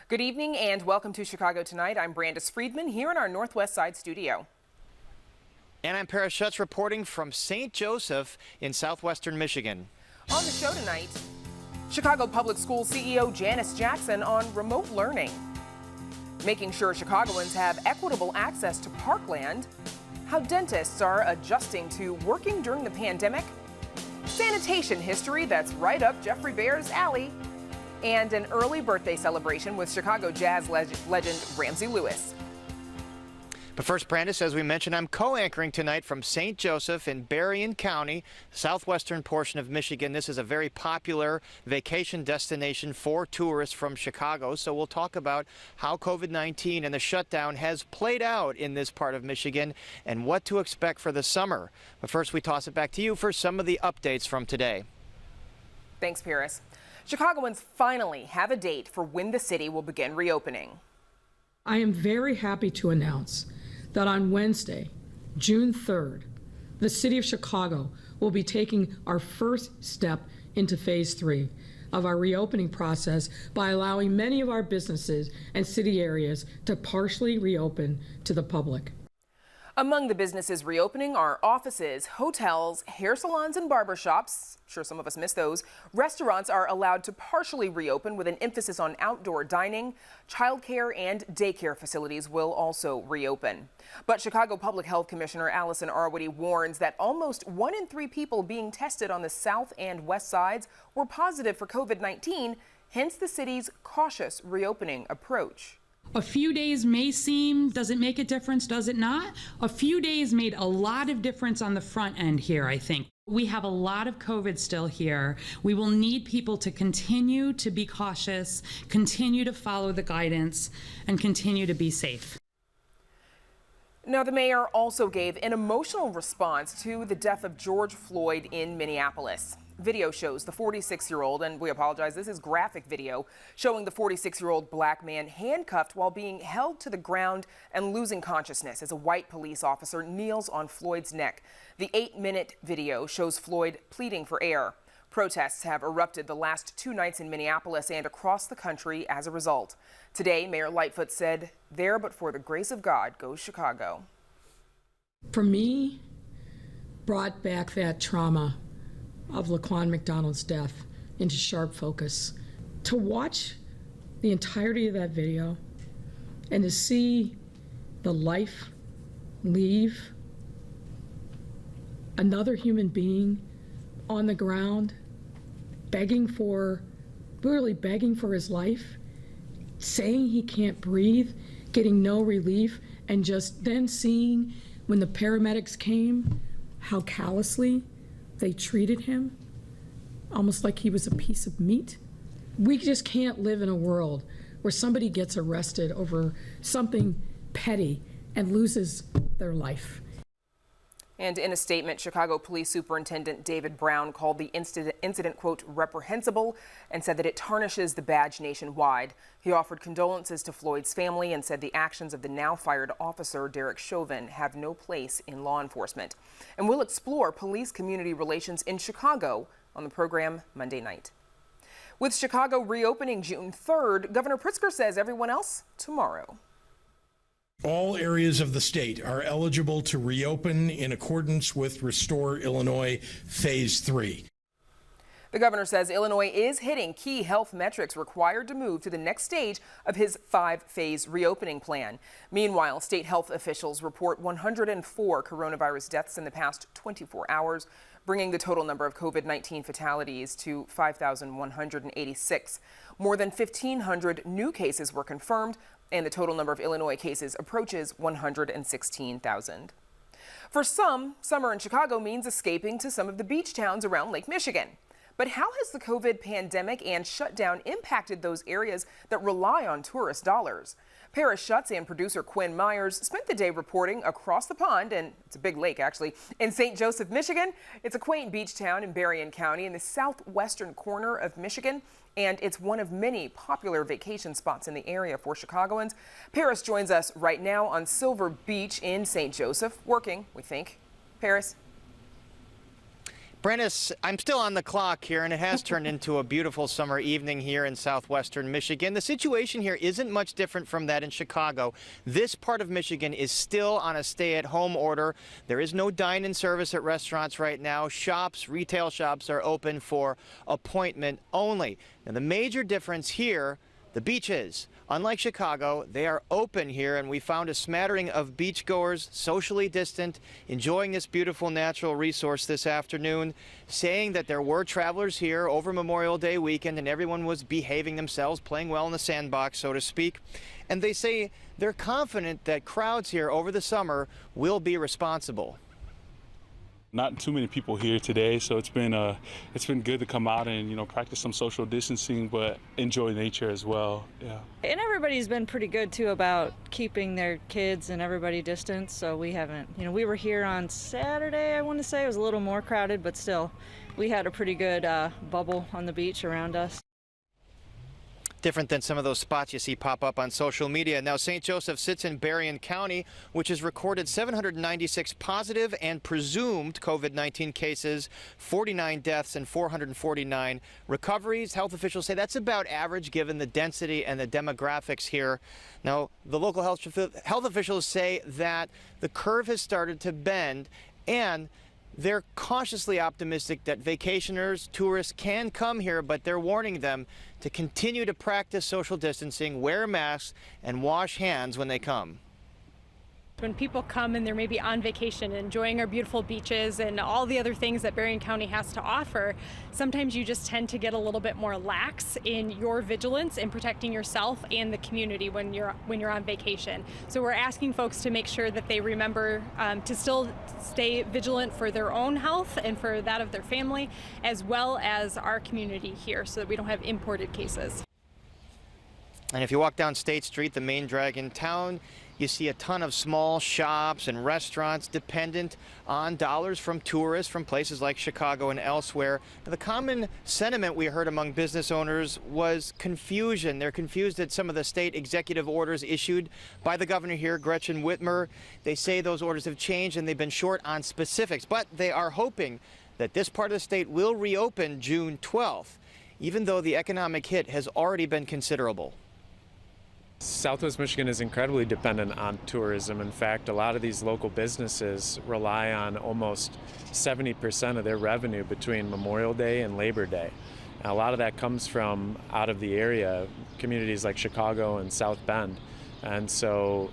Good evening and welcome to Chicago Tonight. I'm Brandis Friedman here in our Northwest Side studio. And I'm Paris Schutz reporting from St. Joseph in southwestern Michigan. On the show tonight, Chicago Public Schools CEO Janice Jackson on remote learning, making sure Chicagoans have equitable access to parkland, how dentists are adjusting to working during the pandemic, sanitation history that's right up Geoffrey Bear's alley, and an early birthday celebration with Chicago jazz legend Ramsey Lewis. But first, Brandis, as we mentioned, I'm co-anchoring tonight from St. Joseph in Berrien County, southwestern portion of Michigan. This is a very popular vacation destination for tourists from Chicago. So we'll talk about how COVID-19 and the shutdown has played out in this part of Michigan and what to expect for the summer. But first, we toss it back to you for some of the updates from today. Thanks, Paris. Chicagoans finally have a date for when the city will begin reopening. I am very happy to announce that on Wednesday, June 3rd, the City of Chicago will be taking our first step into phase 3 of our reopening process by allowing many of our businesses and city areas to partially reopen to the public. Among the businesses reopening are offices, hotels, hair salons and barbershops. I'm sure some of us miss those. Restaurants are allowed to partially reopen with an emphasis on outdoor dining. Childcare and daycare facilities will also reopen. But Chicago Public Health Commissioner Allison Arwady warns that almost 1 in 3 people being tested on the south and west sides were positive for COVID-19, hence the city's cautious reopening approach. A few days may seem, does it make a difference, does it not? A few days made a lot of difference on the front end here, I think. We have a lot of COVID still here. We will need people to continue to be cautious, continue to follow the guidance, and continue to be safe. Now, the mayor also gave an emotional response to the death of George Floyd in Minneapolis. Video shows the 46-year-old, and we apologize, this is graphic video, showing the 46-year-old black man handcuffed while being held to the ground and losing consciousness as a white police officer kneels on Floyd's neck. The 8-minute video shows Floyd pleading for air. Protests have erupted the last 2 nights in Minneapolis and across the country as a result. Today, Mayor Lightfoot said, "There but for the grace of God goes Chicago." For me, brought back that trauma of Laquan McDonald's death into sharp focus. To watch the entirety of that video and to see the life leave another human being on the ground, literally begging for his life, saying he can't breathe, getting no relief, and just then seeing when the paramedics came, how callously they treated him, almost like he was a piece of meat. We just can't live in a world where somebody gets arrested over something petty and loses their life. And in a statement, Chicago Police Superintendent David Brown called the incident, quote, reprehensible, and said that it tarnishes the badge nationwide. He offered condolences to Floyd's family and said the actions of the now fired officer, Derek Chauvin, have no place in law enforcement. And we'll explore police community relations in Chicago on the program Monday night. With Chicago reopening June 3rd, Governor Pritzker says everyone else tomorrow. All areas of the state are eligible to reopen in accordance with Restore Illinois Phase 3. The governor says Illinois is hitting key health metrics required to move to the next stage of his 5-phase reopening plan. Meanwhile, state health officials report 104 coronavirus deaths in the past 24 hours, bringing the total number of COVID-19 fatalities to 5,186. More than 1,500 new cases were confirmed, and the total number of Illinois cases approaches 116,000. For some, summer in Chicago means escaping to some of the beach towns around Lake Michigan. But how has the COVID pandemic and shutdown impacted those areas that rely on tourist dollars? Paris Schutz and producer Quinn Myers spent the day reporting across the pond, and it's a big lake actually, in St. Joseph, Michigan. It's a quaint beach town in Berrien County in the southwestern corner of Michigan, and it's one of many popular vacation spots in the area for Chicagoans. Paris joins us right now on Silver Beach in St. Joseph, working, we think. Paris. Brandis, I'm still on the clock here, and it has turned into a beautiful summer evening here in southwestern Michigan. The situation here isn't much different from that in Chicago. This part of Michigan is still on a stay-at-home order. There is no dine-in service at restaurants right now. Shops, retail shops are open for appointment only. Now, the major difference here, the beaches. Unlike Chicago, they are open here, and we found a smattering of beachgoers, socially distant, enjoying this beautiful natural resource this afternoon, saying that there were travelers here over Memorial Day weekend and everyone was behaving themselves, playing well in the sandbox, so to speak. And they say they're confident that crowds here over the summer will be responsible. Not too many people here today, so it's been good to come out and practice some social distancing, but enjoy nature as well. Yeah. And everybody's been pretty good too about keeping their kids and everybody distant. So we haven't. We were here on Saturday. I want to say it was a little more crowded, but still, we had a pretty good bubble on the beach around us. Different than some of those spots you see pop up on social media. Now, St. Joseph sits in Berrien County, which has recorded 796 positive and presumed COVID-19 cases, 49 deaths, and 449 recoveries. Health officials say that's about average given the density and the demographics here. Now, the local health officials say that the curve has started to bend, and they're cautiously optimistic that vacationers, tourists can come here, but they're warning them to continue to practice social distancing, wear masks, and wash hands when they come. When people come and they're maybe on vacation, enjoying our beautiful beaches and all the other things that Berrien County has to offer, sometimes you just tend to get a little bit more lax in your vigilance in protecting yourself and the community when you're on vacation. So we're asking folks to make sure that they remember to still stay vigilant for their own health and for that of their family, as well as our community here, so that we don't have imported cases. And if you walk down State Street, the main drag in town, you see a ton of small shops and restaurants dependent on dollars from tourists from places like Chicago and elsewhere. Now, the common sentiment we heard among business owners was confusion. They're confused at some of the state executive orders issued by the governor here, Gretchen Whitmer. They say those orders have changed and they've been short on specifics, but they are hoping that this part of the state will reopen June 12th, even though the economic hit has already been considerable. Southwest Michigan is incredibly dependent on tourism. In fact, a lot of these local businesses rely on almost 70% of their revenue between Memorial Day and Labor Day. And a lot of that comes from out of the area, communities like Chicago and South Bend. And so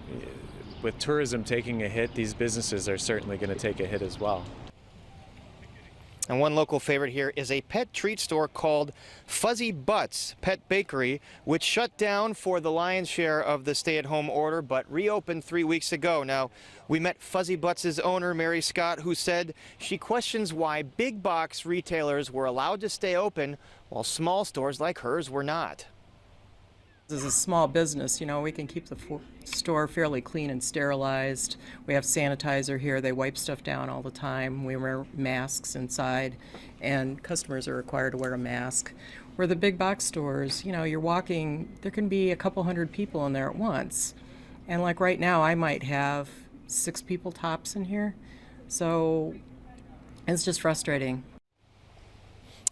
with tourism taking a hit, these businesses are certainly going to take a hit as well. And one local favorite here is a pet treat store called Fuzzy Butts Pet Bakery, which shut down for the lion's share of the stay-at-home order, but reopened 3 weeks ago. Now, we met Fuzzy Butts' owner, Mary Scott, who said she questions why big box retailers were allowed to stay open while small stores like hers were not. As a small business, we can keep the store fairly clean and sterilized. We have sanitizer here. They wipe stuff down all the time. We wear masks inside, and customers are required to wear a mask. Where the big box stores, you're walking, there can be a couple hundred people in there at once. And like right now, I might have 6 people tops in here. So it's just frustrating.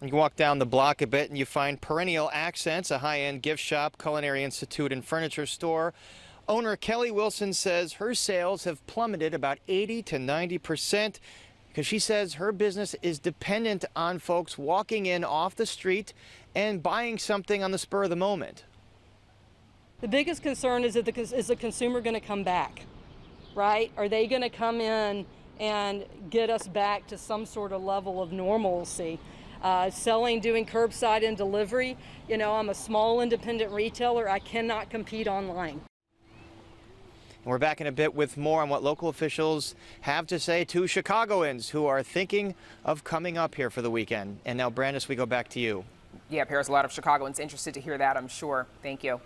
You can walk down the block a bit and you find Perennial Accents, a high-end gift shop, culinary institute, and furniture store. Owner Kelly Wilson says her sales have plummeted about 80 to 90% because she says her business is dependent on folks walking in off the street and buying something on the spur of the moment. The biggest concern is the consumer going to come back, right? Are they going to come in and get us back to some sort of level of normalcy? Doing curbside and delivery. I'm a small independent retailer. I cannot compete online. We're back in a bit with more on what local officials have to say to Chicagoans who are thinking of coming up here for the weekend. And now, Brandis, we go back to you. Yeah, Paris, a lot of Chicagoans interested to hear that, I'm sure. Thank you.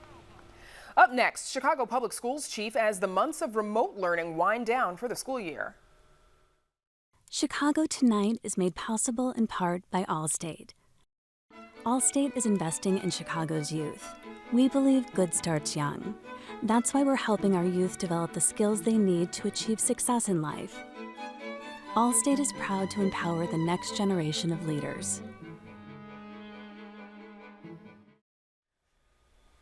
Up next, Chicago Public Schools chief as the months of remote learning wind down for the school year. Chicago Tonight is made possible in part by Allstate. Allstate is investing in Chicago's youth. We believe good starts young. That's why we're helping our youth develop the skills they need to achieve success in life. Allstate is proud to empower the next generation of leaders.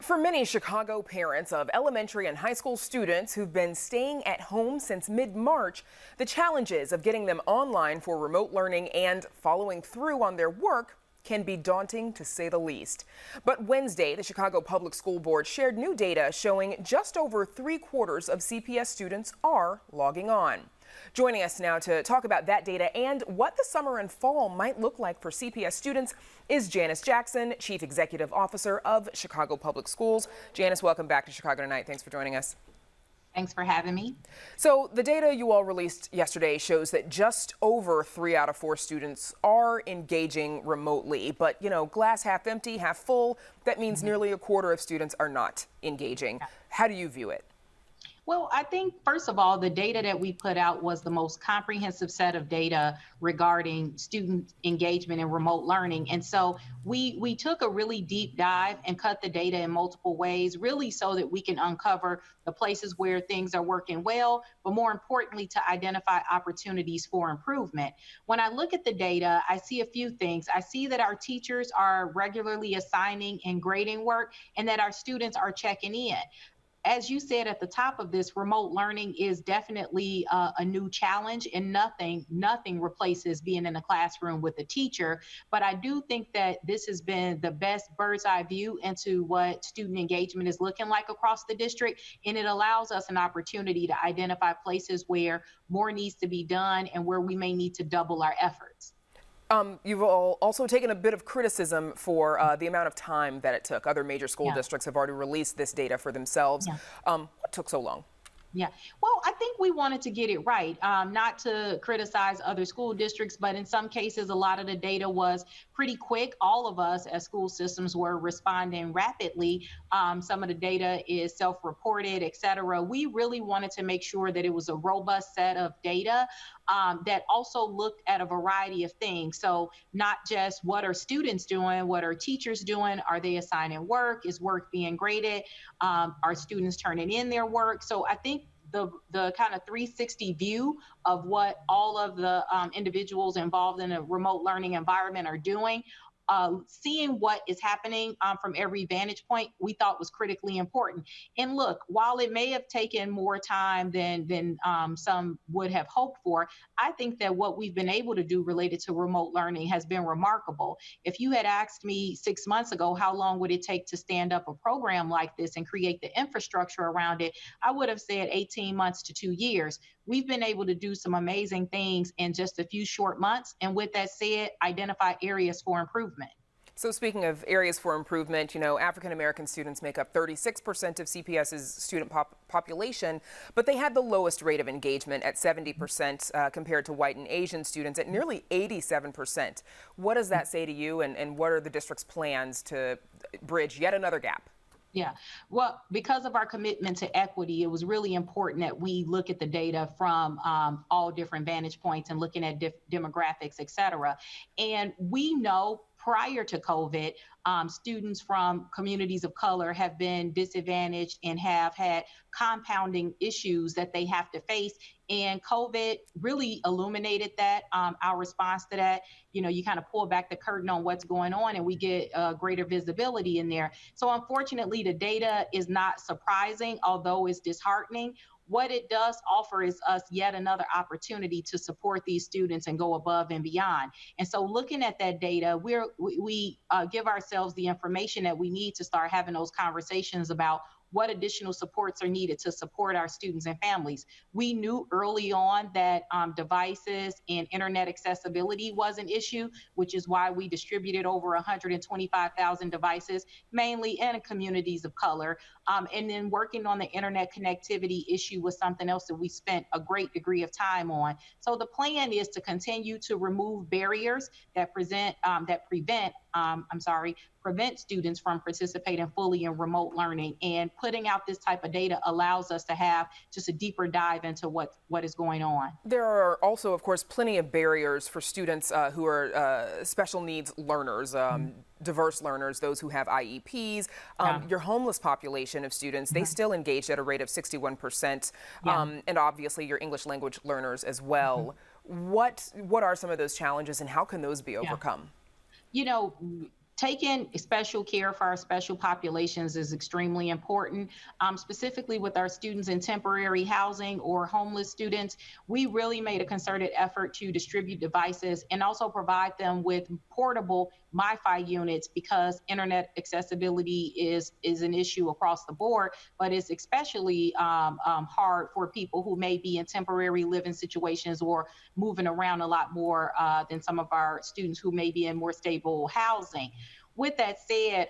For many Chicago parents of elementary and high school students who've been staying at home since mid-March, the challenges of getting them online for remote learning and following through on their work can be daunting, to say the least. But Wednesday, the Chicago Public School Board shared new data showing just over 3/4 of CPS students are logging on. Joining us now to talk about that data and what the summer and fall might look like for CPS students is Janice Jackson, Chief Executive Officer of Chicago Public Schools. Janice, welcome back to Chicago Tonight. Thanks for joining us. Thanks for having me. So the data you all released yesterday shows that just over 3 out of 4 students are engaging remotely. But, you know, glass half empty, half full, that means nearly 1/4 of students are not engaging. How do you view it? Well, I think, first of all, the data that we put out was the most comprehensive set of data regarding student engagement in remote learning. And so we took a really deep dive and cut the data in multiple ways, really so that we can uncover the places where things are working well, but more importantly, to identify opportunities for improvement. When I look at the data, I see a few things. I see that our teachers are regularly assigning and grading work, and that our students are checking in. As you said at the top of this, remote learning is definitely a new challenge, and nothing replaces being in a classroom with a teacher. But I do think that this has been the best bird's eye view into what student engagement is looking like across the district, and it allows us an opportunity to identify places where more needs to be done and where we may need to double our efforts. You've all also taken a bit of criticism for the amount of time that it took. Other major school districts have already released this data for themselves. What took so long? Yeah, well, I think we wanted to get it right, not to criticize other school districts, but in some cases, a lot of the data was pretty quick. All of us as school systems were responding rapidly. Some of the data is self-reported, et cetera. We really wanted to make sure that it was a robust set of data that also looked at a variety of things. So not just what are students doing, what are teachers doing? Are they assigning work? Is work being graded? Are students turning in their work? So I think the kind of 360 view of what all of the individuals involved in a remote learning environment are doing, seeing what is happening from every vantage point, we thought was critically important. And look, while it may have taken more time than some would have hoped for, I think that what we've been able to do related to remote learning has been remarkable. If you had asked me 6 months ago, how long would it take to stand up a program like this and create the infrastructure around it, I would have said 18 months to 2 years. We've been able to do some amazing things in just a few short months. And with that said, identify areas for improvement. So speaking of areas for improvement, you know, African American students make up 36% of CPS's student population, but they had the lowest rate of engagement at 70% compared to white and Asian students at nearly 87%. What does that say to you, and what are the district's plans to bridge yet another gap? Yeah, well, because of our commitment to equity, it was really important that we look at the data from all different vantage points and looking at demographics, et cetera. And we know prior to COVID, students from communities of color have been disadvantaged and have had compounding issues that they have to face. And COVID really illuminated that. Our response to that, you know, you kind of pull back the curtain on what's going on and we get greater visibility in there. So unfortunately, the data is not surprising, although it's disheartening. What it does offer is us yet another opportunity to support these students and go above and beyond. And so looking at that data, we give ourselves the information that we need to start having those conversations about what additional supports are needed to support our students and families. We knew early on that devices and internet accessibility was an issue, which is why we distributed over 125,000 devices, mainly in communities of color. And then working on the internet connectivity issue was something else that we spent a great degree of time on. So the plan is to continue to remove barriers that prevent students from participating fully in remote learning. And putting out this type of data allows us to have just a deeper dive into what is going on. There are also, of course, plenty of barriers for students who are special needs learners, diverse learners, those who have IEPs. Your homeless population of students, they still engage at a rate of 61%, and obviously your English language learners as well. What are some of those challenges and how can those be overcome? You know, taking special care for our special populations is extremely important. Specifically with our students in temporary housing or homeless students, we really made a concerted effort to distribute devices and also provide them with portable Wi-Fi units, because internet accessibility is an issue across the board, but it's especially hard for people who may be in temporary living situations or moving around a lot more than some of our students who may be in more stable housing. With that said,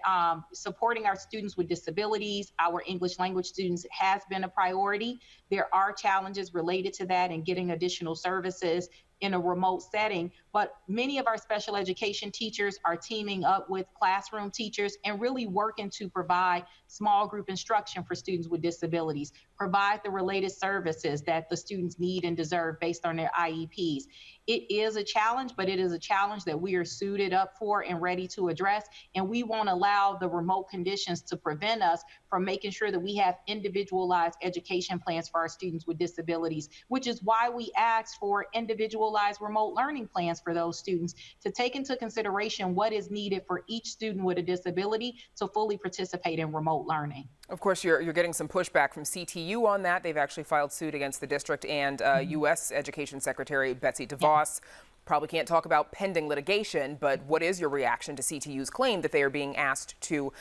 supporting our students with disabilities, our English language students, has been a priority. There are challenges related to that and getting additional services in a remote setting, but many of our special education teachers are teaming up with classroom teachers and really working to provide small group instruction for students with disabilities, provide the related services that the students need and deserve based on their IEPs. It is a challenge, but it is a challenge that we are suited up for and ready to address, and we won't allow the remote conditions to prevent us from making sure that we have individualized education plans for our students with disabilities, which is why we asked for individualized remote learning plans for those students to take into consideration what is needed for each student with a disability to fully participate in remote learning. Of course, you're getting some pushback from CTU on that. They've actually filed suit against the district and U.S. Education Secretary Betsy DeVos. Probably can't talk about pending litigation, but what is your reaction to CTU's claim that they are being asked to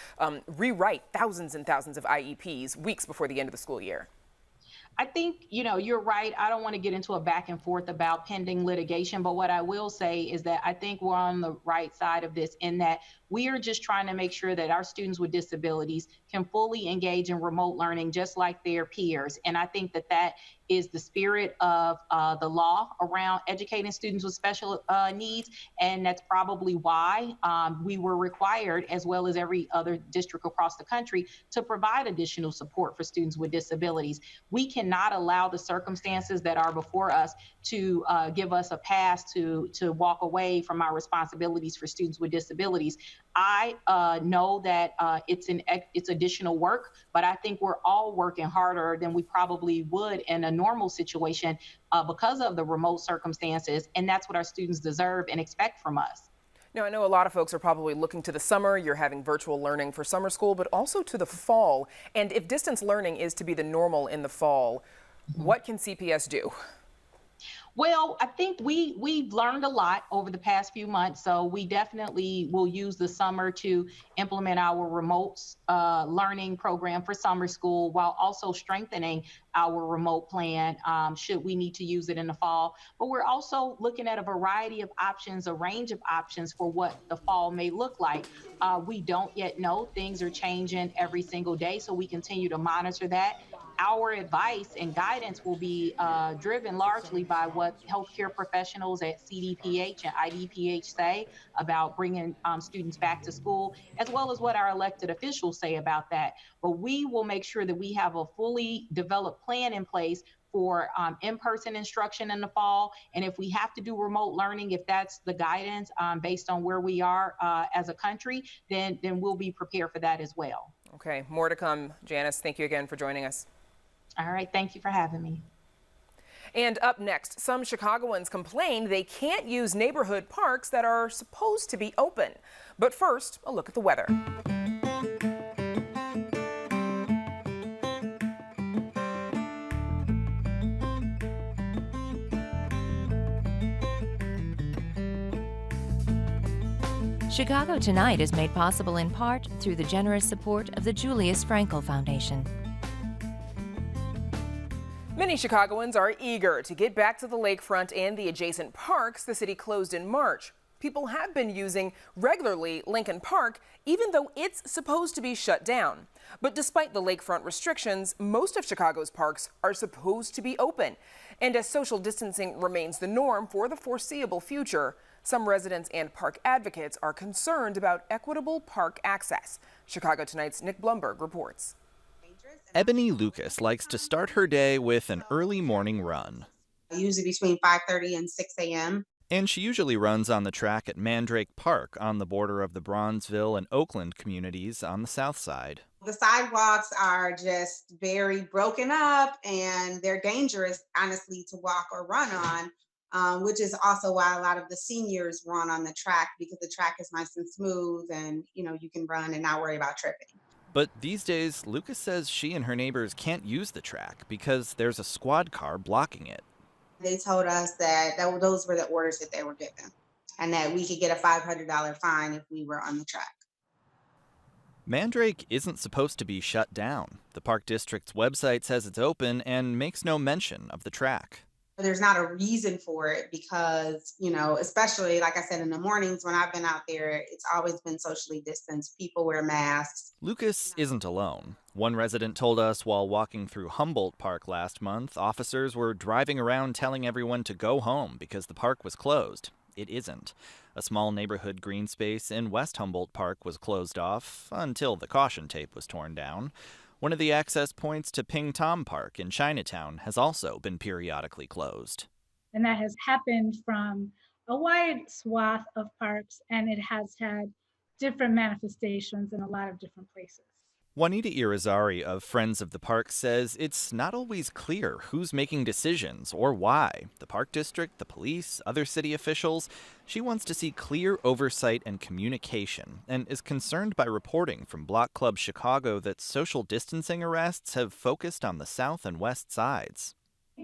rewrite thousands and thousands of IEPs weeks before the end of the school year? I think, you're right. I don't want to get into a back and forth about pending litigation, but what I will say is that I think we're on the right side of this in that we are just trying to make sure that our students with disabilities can fully engage in remote learning just like their peers. And I think that that is the spirit of the law around educating students with special needs. And that's probably why we were required, as well as every other district across the country, to provide additional support for students with disabilities. We cannot allow the circumstances that are before us to give us a pass to walk away from our responsibilities for students with disabilities. I know that it's additional work, but I think we're all working harder than we probably would in a normal situation because of the remote circumstances, and that's what our students deserve and expect from us. Now, I know a lot of folks are probably looking to the summer. You're having virtual learning for summer school, but also to the fall. And if distance learning is to be the normal in the fall, what can CPS do? Well, I think we've learned a lot over the past few months, so we definitely will use the summer to implement our remote learning program for summer school while also strengthening our remote plan should we need to use it in the fall. But we're also looking at a variety of options, a range of options for what the fall may look like. We don't yet know. Things are changing every single day, so we continue to monitor that. Our advice and guidance will be driven largely by what healthcare professionals at CDPH and IDPH say about bringing students back to school, as well as what our elected officials say about that. But we will make sure that we have a fully developed plan in place for in-person instruction in the fall. And if we have to do remote learning, if that's the guidance based on where we are as a country, then we'll be prepared for that as well. Okay, more to come. Janice, thank you again for joining us. All right, thank you for having me. And up next, some Chicagoans complain they can't use neighborhood parks that are supposed to be open. But first, a look at the weather. Chicago Tonight is made possible in part through the generous support of the Julius Frankel Foundation. Many Chicagoans are eager to get back to the lakefront and the adjacent parks the city closed in March. People have been using regularly Lincoln Park, even though it's supposed to be shut down. But despite the lakefront restrictions, most of Chicago's parks are supposed to be open. And as social distancing remains the norm for the foreseeable future, some residents and park advocates are concerned about equitable park access. Chicago Tonight's Nick Blumberg reports. Ebony Lucas likes to start her day with an early morning run. Usually between 5:30 and 6 a.m. And she usually runs on the track at Mandrake Park on the border of the Bronzeville and Oakland communities on the south side. The sidewalks are just very broken up and they're dangerous, honestly, to walk or run on. which is also why a lot of the seniors run on the track, because the track is nice and smooth and, you can run and not worry about tripping. But these days, Lucas says she and her neighbors can't use the track because there's a squad car blocking it. They told us that those were the orders that they were given and that we could get a $500 fine if we were on the track. Mandrake isn't supposed to be shut down. The Park District's website says it's open and makes no mention of the track. There's not a reason for it because, especially like I said, in the mornings when I've been out there, it's always been socially distanced. People wear masks. Lucas isn't alone. One resident told us while walking through Humboldt Park last month, officers were driving around telling everyone to go home because the park was closed. It isn't. A small neighborhood green space in West Humboldt Park was closed off until the caution tape was torn down. One of the access points to Ping Tom Park in Chinatown has also been periodically closed. And that has happened from a wide swath of parks, and it has had different manifestations in a lot of different places. Juanita Irizarry of Friends of the Park says it's not always clear who's making decisions or why. The Park District, the police, other city officials. She wants to see clear oversight and communication and is concerned by reporting from Block Club Chicago that social distancing arrests have focused on the south and west sides.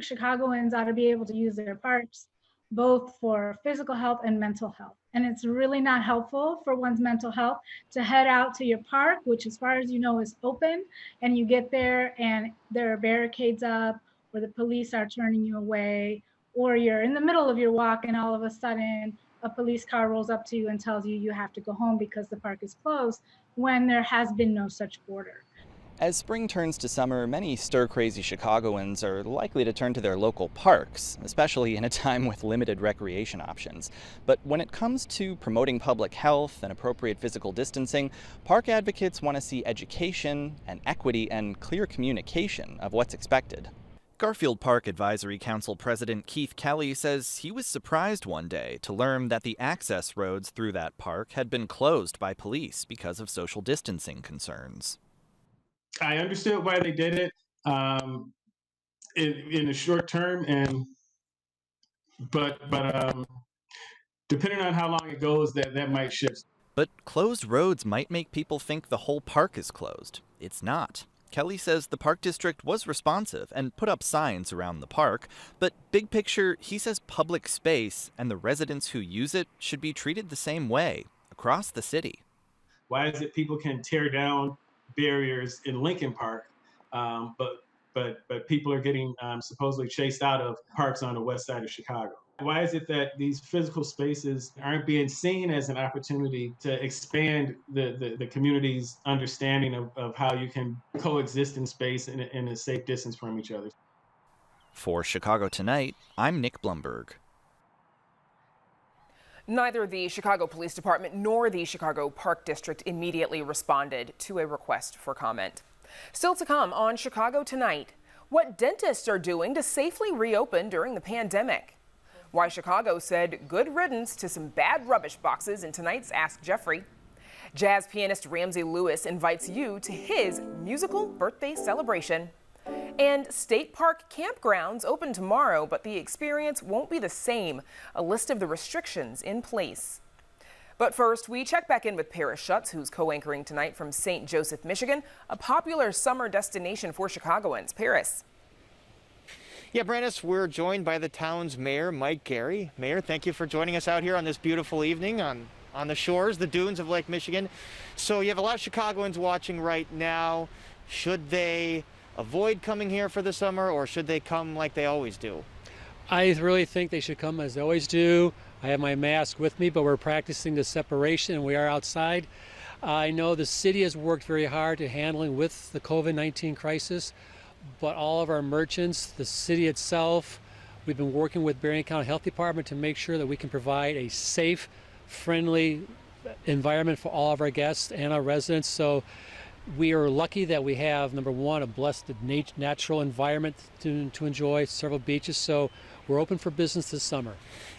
Chicagoans ought to be able to use their parks both for physical health and mental health. And it's really not helpful for one's mental health to head out to your park, which as far as you know is open, and you get there and there are barricades up, or the police are turning you away, or you're in the middle of your walk and all of a sudden a police car rolls up to you and tells you you have to go home because the park is closed, when there has been no such order. As spring turns to summer, many stir-crazy Chicagoans are likely to turn to their local parks, especially in a time with limited recreation options. But when it comes to promoting public health and appropriate physical distancing, park advocates want to see education and equity and clear communication of what's expected. Garfield Park Advisory Council President Keith Kelly says he was surprised one day to learn that the access roads through that park had been closed by police because of social distancing concerns. I understood why they did it in the short term, but depending on how long it goes, that might shift. But closed roads might make people think the whole park is closed. It's not. Kelly says the Park District was responsive and put up signs around the park, but big picture, he says public space and the residents who use it should be treated the same way across the city. Why is it people can tear down barriers in Lincoln Park, but people are getting supposedly chased out of parks on the west side of Chicago? Why is it that these physical spaces aren't being seen as an opportunity to expand the community's understanding of how you can coexist in space in a safe distance from each other? For Chicago Tonight, I'm Nick Blumberg. Neither the Chicago Police Department nor the Chicago Park District immediately responded to a request for comment. Still to come on Chicago Tonight, what dentists are doing to safely reopen during the pandemic. Why Chicago said good riddance to some bad rubbish boxes in tonight's Ask Geoffrey. Jazz pianist Ramsey Lewis invites you to his musical birthday celebration. And state park campgrounds open tomorrow, but the experience won't be the same. A list of the restrictions in place. But first, we check back in with Paris Schutz, who's co-anchoring tonight from St. Joseph, Michigan, a popular summer destination for Chicagoans. Paris. Yeah, Brandis, we're joined by the town's mayor, Mike Gary. Mayor, thank you for joining us out here on this beautiful evening on the shores, the dunes of Lake Michigan. So you have a lot of Chicagoans watching right now. Should they avoid coming here for the summer, or should they come like they always do? I really think they should come as they always do. I have my mask with me, but we're practicing the separation and we are outside. I know the city has worked very hard to handling with the COVID-19 crisis, but all of our merchants, the city itself, we've been working with Berrien County Health Department to make sure that we can provide a safe, friendly environment for all of our guests and our residents. So we are lucky that we have, number one, a blessed natural environment to enjoy, several beaches. So we're open for business this summer.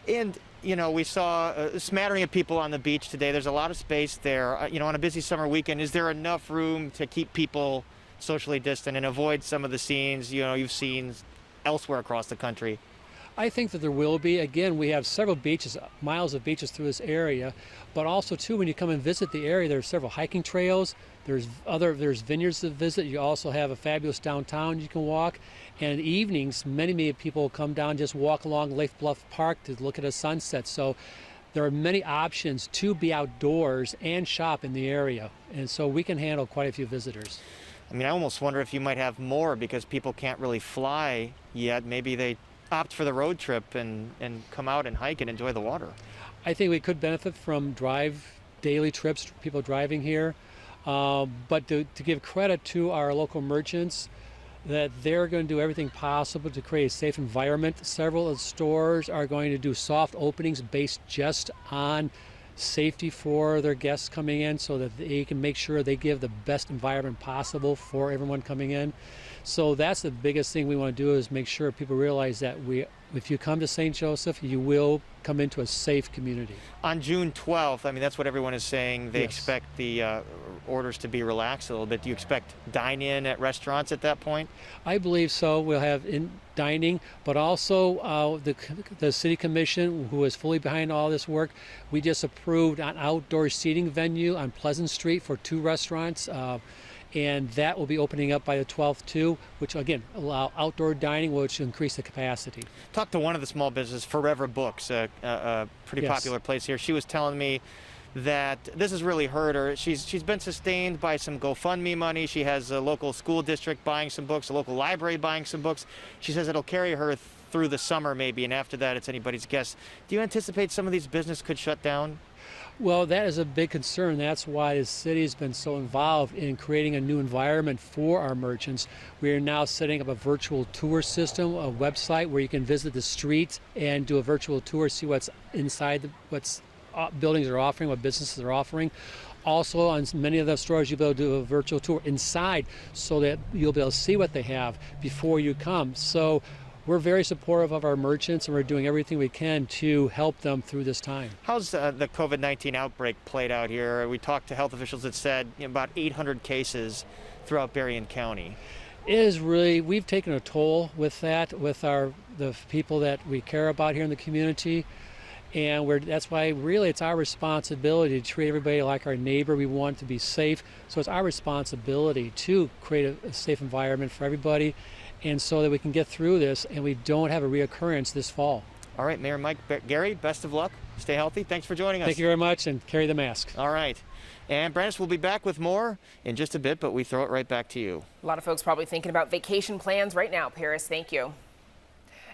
And, you know, we saw a smattering of people on the beach today. There's a lot of space there. You know, on a busy summer weekend, is there enough room to keep people socially distant and avoid some of the scenes, you know, you've seen elsewhere across the country? I think that there will be. Again, we have several beaches, miles of beaches through this area, but also too, when you come and visit the area, there's several hiking trails. There's vineyards to visit. You also have a fabulous downtown you can walk. And evenings, many people come down, just walk along Lake Bluff Park to look at a sunset. So there are many options to be outdoors and shop in the area. And so we can handle quite a few visitors. I mean, I almost wonder if you might have more because people can't really fly yet. Maybe they opt for the road trip and come out and hike and enjoy the water. I think we could benefit from daily trips, people driving here. But to give credit to our local merchants, that they're going to do everything possible to create a safe environment. Several of the stores are going to do soft openings based just on safety for their guests coming in so that they can make sure they give the best environment possible for everyone coming in. So that's the biggest thing we want to do, is make sure people realize that if you come to St. Joseph, you will come into a safe community. On June 12th, I mean, that's what everyone is saying. They Yes. expect the orders to be relaxed a little bit. Do you expect dine-in at restaurants at that point? I believe so. We'll have dining, but also the City Commission, who is fully behind all this work, we just approved an outdoor seating venue on Pleasant Street for 2 restaurants. And that will be opening up by the 12th too, which again allow outdoor dining, which will increase the capacity. Talked to one of the small businesses, Forever Books, a pretty Yes. popular place here. She was telling me that this has really hurt her. She's been sustained by some GoFundMe money. She has a local school district buying some books, a local library buying some books. She says it'll carry her through the summer maybe, and after that it's anybody's guess. Do you anticipate some of these businesses could shut down? Well, that is a big concern. That's why the city has been so involved in creating a new environment for our merchants. We are now setting up a virtual tour system, a website where you can visit the streets and do a virtual tour, see what's inside, what buildings are offering, what businesses are offering. Also, on many of the stores, you'll be able to do a virtual tour inside so that you'll be able to see what they have before you come. So we're very supportive of our merchants, and we're doing everything we can to help them through this time. How's the COVID-19 outbreak played out here? We talked to health officials that said about 800 cases throughout Berrien County. It is really, we've taken a toll with that, with the people that we care about here in the community. And that's why really it's our responsibility to treat everybody like our neighbor. We want to be safe. So it's our responsibility to create a safe environment for everybody, and so that we can get through this and we don't have a reoccurrence this fall. All right, Mayor Mike Gary, best of luck. Stay healthy. Thanks for joining us. Thank you very much, and carry the mask. All right. And Brandis will be back with more in just a bit, but we throw it right back to you. A lot of folks probably thinking about vacation plans right now, Paris. Thank you.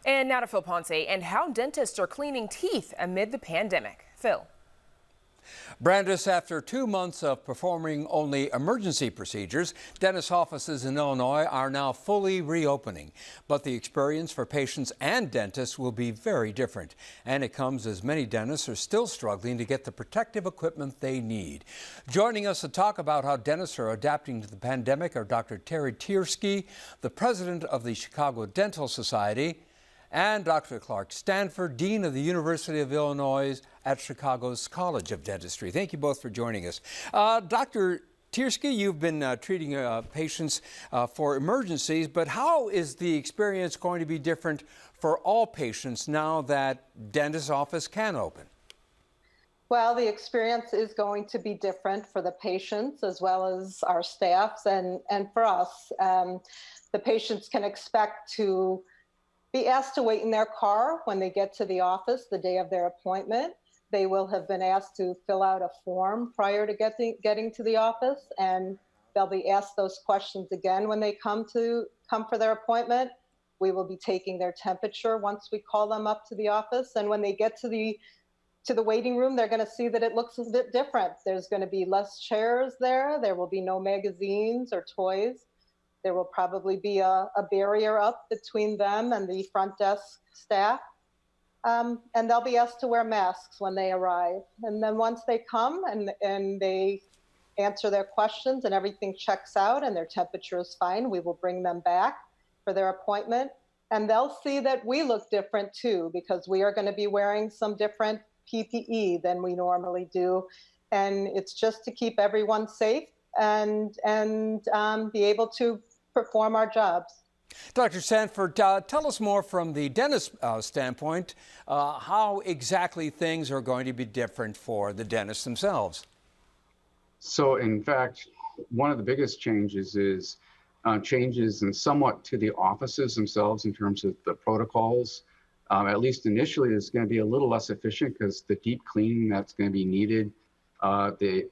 And now to Phil Ponce and how dentists are cleaning teeth amid the pandemic. Phil. Brandis, after 2 months of performing only emergency procedures, dentist offices in Illinois are now fully reopening. But the experience for patients and dentists will be very different. And it comes as many dentists are still struggling to get the protective equipment they need. Joining us to talk about how dentists are adapting to the pandemic are Dr. Terry Tiersky, the president of the Chicago Dental Society, and Dr. Clark Stanford, Dean of the University of Illinois at Chicago's College of Dentistry. Thank you both for joining us. Dr. Tiersky, you've been treating patients for emergencies, but how is the experience going to be different for all patients now that dentist's office can open? Well, the experience is going to be different for the patients as well as our staffs and for us. The patients can expect to be asked to wait in their car when they get to the office the day of their appointment. They will have been asked to fill out a form prior to getting to the office, and they'll be asked those questions again when they come for their appointment. We will be taking their temperature once we call them up to the office, and when they get to the waiting room, they're going to see that it looks a bit different. There's going to be less chairs there. There will be no magazines or toys. There will probably be a barrier up between them and the front desk staff. And they'll be asked to wear masks when they arrive. And then once they come and they answer their questions and everything checks out and their temperature is fine, we will bring them back for their appointment. And they'll see that we look different too, because we are going to be wearing some different PPE than we normally do. And it's just to keep everyone safe and be able to perform our jobs. Dr. Sanford, tell us more from the dentist standpoint, how exactly things are going to be different for the dentists themselves. So in fact, one of the biggest changes is changes in somewhat to the offices themselves in terms of the protocols. At least initially, it's going to be a little less efficient because the deep cleaning that's going to be needed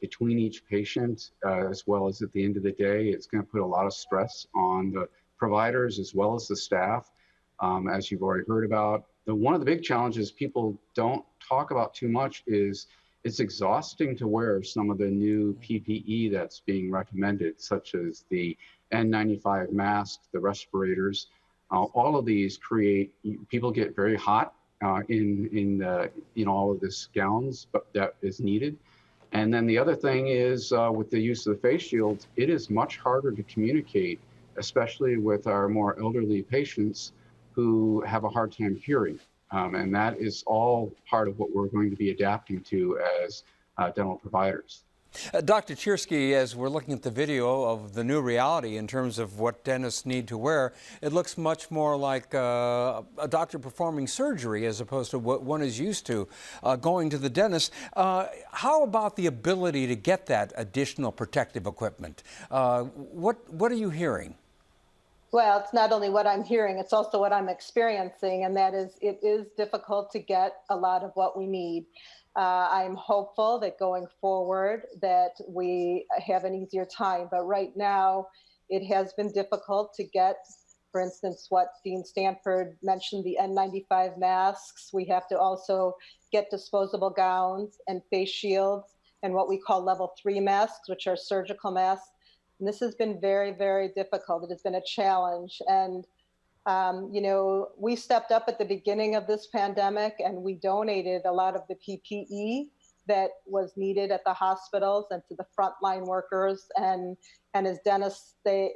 between each patient, as well as at the end of the day, it's going to put a lot of stress on the providers as well as the staff, as you've already heard about. One of the big challenges people don't talk about too much is it's exhausting to wear some of the new PPE that's being recommended, such as the N95 mask, the respirators. All of these people get very hot in all of this gowns, but that is needed. And then the other thing is with the use of the face shields, it is much harder to communicate, especially with our more elderly patients who have a hard time hearing. And that is all part of what we're going to be adapting to as dental providers. Dr. Tiersky, as we're looking at the video of the new reality in terms of what dentists need to wear, it looks much more like a doctor performing surgery as opposed to what one is used to going to the dentist. How about the ability to get that additional protective equipment? What are you hearing? Well, it's not only what I'm hearing, it's also what I'm experiencing, and that is it is difficult to get a lot of what we need. I'm hopeful that going forward that we have an easier time, but right now it has been difficult to get, for instance, what Dean Stanford mentioned, the N95 masks. We have to also get disposable gowns and face shields and what we call level 3 masks, which are surgical masks. And this has been very, very difficult. It has been a challenge. And, we stepped up at the beginning of this pandemic and we donated a lot of the PPE that was needed at the hospitals and to the frontline workers. And as dentists, the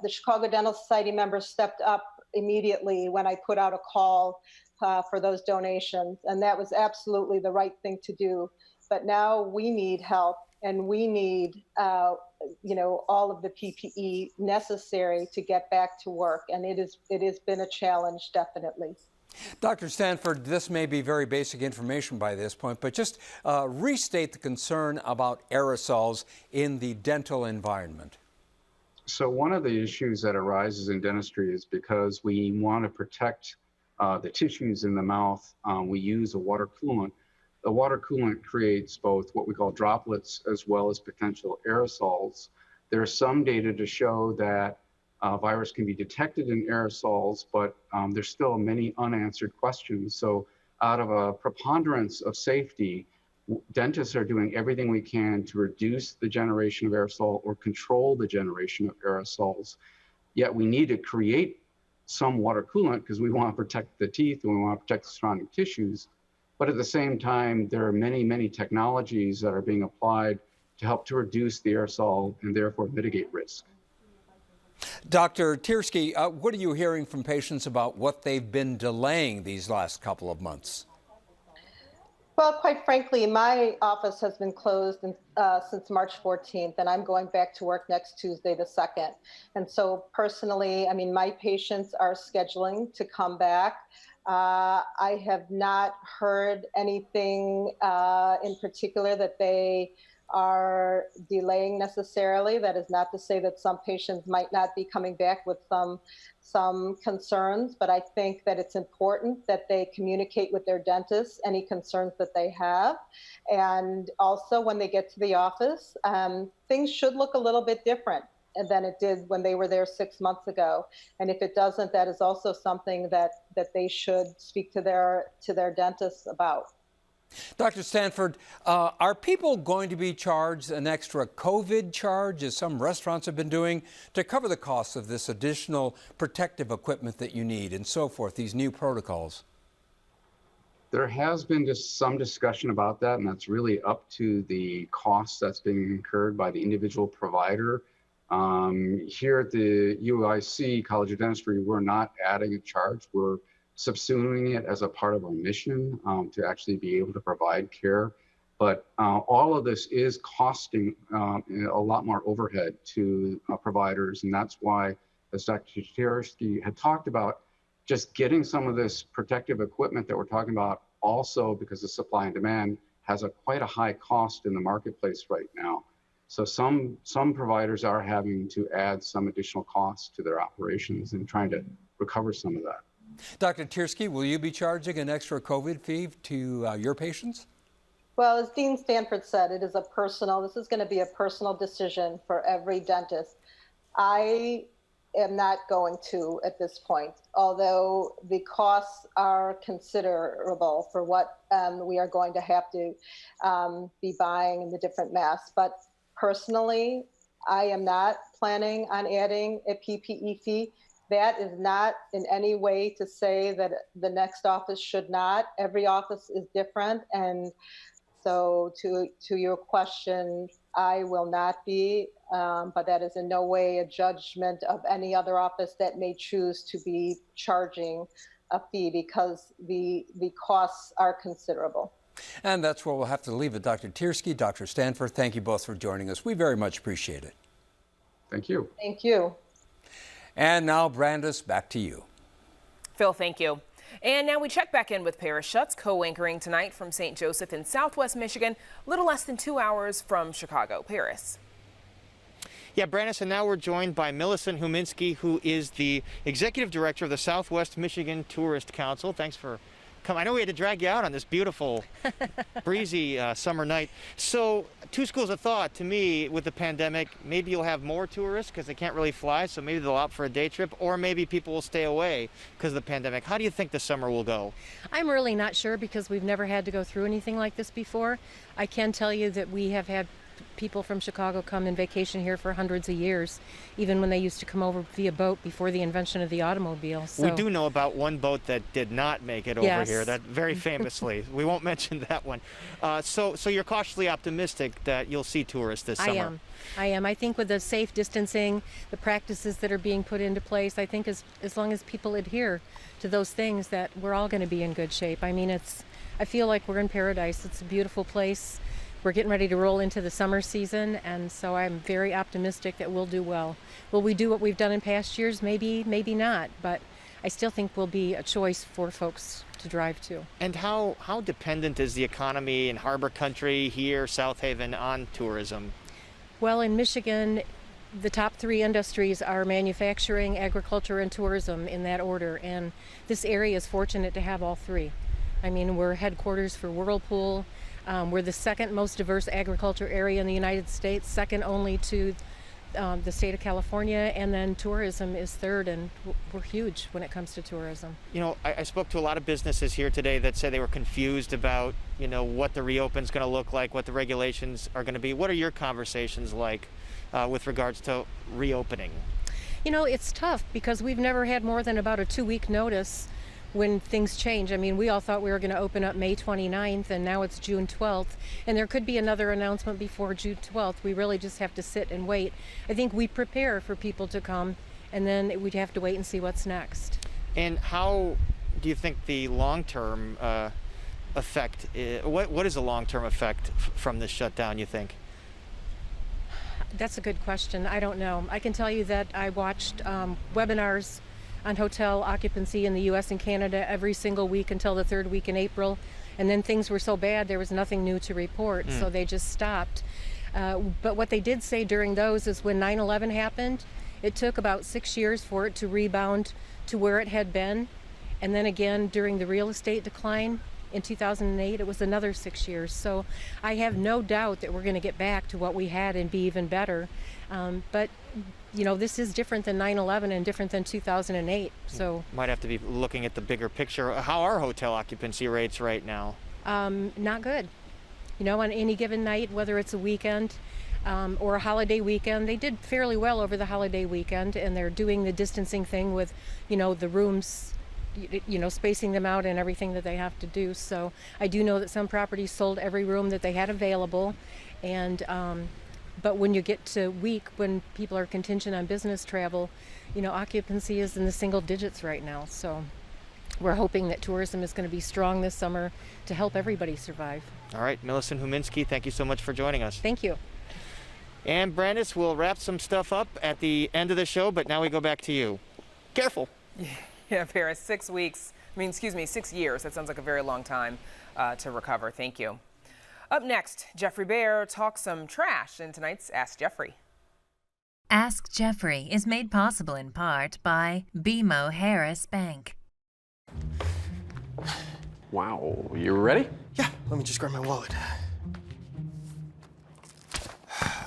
Chicago Dental Society members stepped up immediately when I put out a call for those donations. And that was absolutely the right thing to do. But now we need help. And we need, all of the PPE necessary to get back to work. And it has been a challenge, definitely. Dr. Stanford, this may be very basic information by this point, but just restate the concern about aerosols in the dental environment. So one of the issues that arises in dentistry is because we want to protect the tissues in the mouth, we use a water coolant. The water coolant creates both what we call droplets as well as potential aerosols. There's some data to show that virus can be detected in aerosols, but there's still many unanswered questions. So out of a preponderance of safety, dentists are doing everything we can to reduce the generation of aerosol or control the generation of aerosols. Yet we need to create some water coolant because we want to protect the teeth and we want to protect the surrounding tissues. But at the same time, there are many, many technologies that are being applied to help to reduce the aerosol and therefore mitigate risk. Dr. Tiersky, what are you hearing from patients about what they've been delaying these last couple of months? Well, quite frankly, my office has been closed since March 14th, and I'm going back to work next Tuesday, the 2nd. And so personally, my patients are scheduling to come back. I have not heard anything in particular that they are delaying necessarily. That is not to say that some patients might not be coming back with some concerns, but I think that it's important that they communicate with their dentists any concerns that they have. And also when they get to the office, things should look a little bit different than it did when they were there 6 months ago. And if it doesn't, that is also something that they should speak to their dentists about. Dr. Stanford, are people going to be charged an extra COVID charge, as some restaurants have been doing, to cover the costs of this additional protective equipment that you need and so forth, these new protocols? There has been just some discussion about that, and that's really up to the cost that's being incurred by the individual provider. Here at the UIC College of Dentistry, we're not adding a charge. We're subsuming it as a part of our mission to actually be able to provide care. But all of this is costing a lot more overhead to providers, and that's why as Dr. Tiersky had talked about, just getting some of this protective equipment that we're talking about also, because of supply and demand, has quite a high cost in the marketplace right now. So some providers are having to add some additional costs to their operations and trying to recover some of that. Dr. Tiersky, will you be charging an extra COVID fee to your patients? Well, as Dean Stanford said, this is going to be a personal decision for every dentist. I am not going to at this point, although the costs are considerable for what we are going to have to be buying in the different masks. But personally, I am not planning on adding a PPE fee. That is not in any way to say that the next office should not. Every office is different. And so to your question, I will not be, but that is in no way a judgment of any other office that may choose to be charging a fee, because the costs are considerable. And that's where we'll have to leave it. Dr. Tiersky, Dr. Stanford, thank you both for joining us. We very much appreciate it. Thank you. Thank you. And now, Brandis, back to you. Phil, thank you. And now we check back in with Paris Schutz, co-anchoring tonight from St. Joseph in Southwest Michigan, little less than 2 hours from Chicago. Paris. Yeah, Brandis, and now we're joined by Millicent Huminski, who is the executive director of the Southwest Michigan Tourist Council. Thanks for coming. I know we had to drag you out on this beautiful, breezy summer night. So, two schools of thought to me with the pandemic. Maybe you'll have more tourists because they can't really fly, so maybe they'll opt for a day trip, or maybe people will stay away because of the pandemic. How do you think the summer will go? I'm really not sure, because we've never had to go through anything like this before. I can tell you that we have had people from Chicago come and vacation here for hundreds of years, even when they used to come over via boat before the invention of the automobile. So, we do know about one boat that did not make it over here, that very famously. We won't mention that one. So you're cautiously optimistic that you'll see tourists this summer? I am. I think with the safe distancing, the practices that are being put into place, I think as long as people adhere to those things, that we're all going to be in good shape. I mean, I feel like we're in paradise. It's a beautiful place. We're getting ready to roll into the summer season, and so I'm very optimistic that we'll do well. Will we do what we've done in past years? Maybe, maybe not, but I still think we'll be a choice for folks to drive to. And how dependent is the economy in Harbor Country, here, South Haven, on tourism? Well, in Michigan, the top three industries are manufacturing, agriculture, and tourism, in that order, and this area is fortunate to have all three. I mean, we're headquarters for Whirlpool. We're the second most diverse agriculture area in the United States, second only to the state of California, and then tourism is third, and we're huge when it comes to tourism. You know, I spoke to a lot of businesses here today that said they were confused about, you know, what the reopen's going to look like, what the regulations are going to be. What are your conversations like with regards to reopening? You know, it's tough because we've never had more than about a 2-week notice when things change. I mean, we all thought we were going to open up May 29th, and now it's June 12th, and there could be another announcement before June 12th. We really just have to sit and wait. I think we prepare for people to come, and then we'd have to wait and see what's next. And how do you think the long-term effect, what is the long-term effect from this shutdown, you think? That's a good question. I don't know. I can tell you that I watched webinars on hotel occupancy in the U.S. and Canada every single week until the third week in April, and then things were so bad there was nothing new to report, so they just stopped. But what they did say during those is when 9/11 happened, it took about 6 years for it to rebound to where it had been, and then again during the real estate decline in 2008, it was another 6 years. So I have no doubt that we're going to get back to what we had and be even better. But you know, this is different than 9/11 and different than 2008. So might have to be looking at the bigger picture. How are hotel occupancy rates right now? Not good. You know, on any given night, whether it's a weekend or a holiday weekend, they did fairly well over the holiday weekend, and they're doing the distancing thing with, you know, the rooms, you know, spacing them out and everything that they have to do. So I do know that some properties sold every room that they had available, and but when you get to week, when people are contingent on business travel, you know, occupancy is in the single digits right now. So we're hoping that tourism is going to be strong this summer to help everybody survive. All right, Millicent Huminski, thank you so much for joining us. Thank you. And Brandis, we'll wrap some stuff up at the end of the show, but now we go back to you. Careful. Yeah, Paris, 6 weeks. 6 years. That sounds like a very long time to recover. Thank you. Up next, Geoffrey Bear talks some trash in tonight's Ask Geoffrey. Ask Geoffrey is made possible in part by BMO Harris Bank. Wow, you ready? Yeah, let me just grab my wallet.